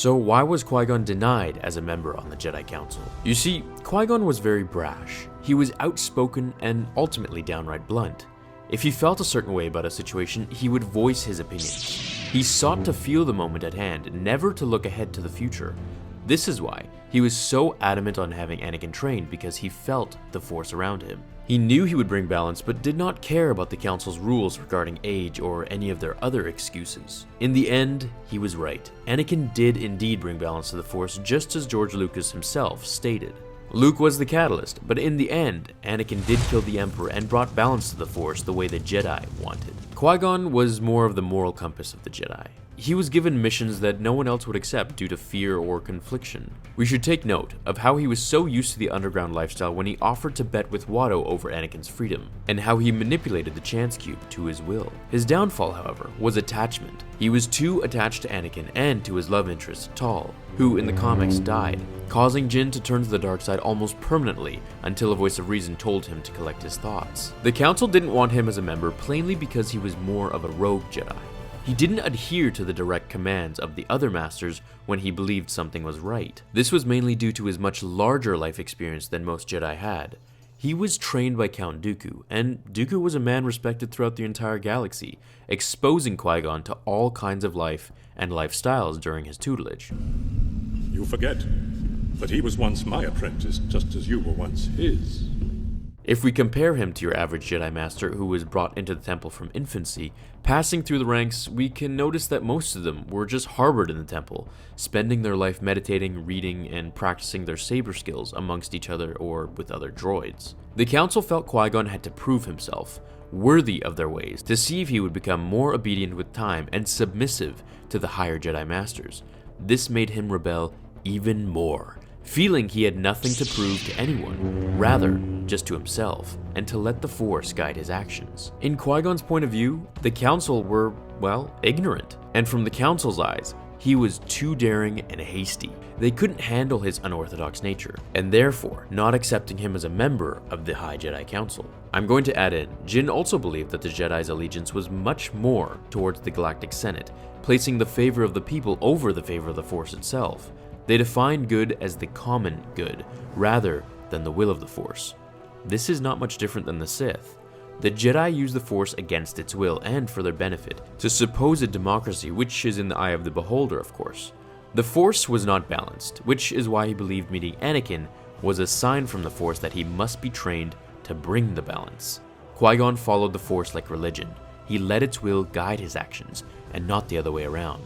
So why was Qui-Gon denied as a member on the Jedi Council? You see, Qui-Gon was very brash. He was outspoken and ultimately downright blunt. If he felt a certain way about a situation, he would voice his opinions. He sought to feel the moment at hand, never to look ahead to the future. This is why he was so adamant on having Anakin trained, because he felt the Force around him. He knew he would bring balance, but did not care about the Council's rules regarding age or any of their other excuses. In the end, he was right. Anakin did indeed bring balance to the Force, just as George Lucas himself stated. Luke was the catalyst, but in the end, Anakin did kill the Emperor and brought balance to the Force the way the Jedi wanted. Qui-Gon was more of the moral compass of the Jedi. He was given missions that no one else would accept due to fear or confliction. We should take note of how he was so used to the underground lifestyle when he offered to bet with Watto over Anakin's freedom, and how he manipulated the Chance Cube to his will. His downfall, however, was attachment. He was too attached to Anakin and to his love interest, Tal, who in the comics died, causing Jinn to turn to the dark side almost permanently until a voice of reason told him to collect his thoughts. The Council didn't want him as a member plainly because he was more of a rogue Jedi. He didn't adhere to the direct commands of the other masters when he believed something was right. This was mainly due to his much larger life experience than most Jedi had. He was trained by Count Dooku, and Dooku was a man respected throughout the entire galaxy, exposing Qui-Gon to all kinds of life and lifestyles during his tutelage. You forget that he was once my apprentice, just as you were once his. If we compare him to your average Jedi Master who was brought into the temple from infancy, passing through the ranks, we can notice that most of them were just harbored in the temple, spending their life meditating, reading, and practicing their saber skills amongst each other or with other droids. The Council felt Qui-Gon had to prove himself, worthy of their ways, to see if he would become more obedient with time and submissive to the higher Jedi Masters. This made him rebel even more, feeling he had nothing to prove to anyone, rather just to himself, and to let the Force guide his actions. In Qui-Gon's point of view, the Council were, well, ignorant, and from the Council's eyes, he was too daring and hasty. They couldn't handle his unorthodox nature, and therefore not accepting him as a member of the High Jedi Council. I'm going to add in, Jinn also believed that the Jedi's allegiance was much more towards the Galactic Senate, placing the favor of the people over the favor of the Force itself. They defined good as the common good, rather than the will of the Force. This is not much different than the Sith. The Jedi use the Force against its will and for their benefit, to supposed democracy, which is in the eye of the beholder, of course. The Force was not balanced, which is why he believed meeting Anakin was a sign from the Force that he must be trained to bring the balance. Qui-Gon followed the Force like religion. He let its will guide his actions, and not the other way around.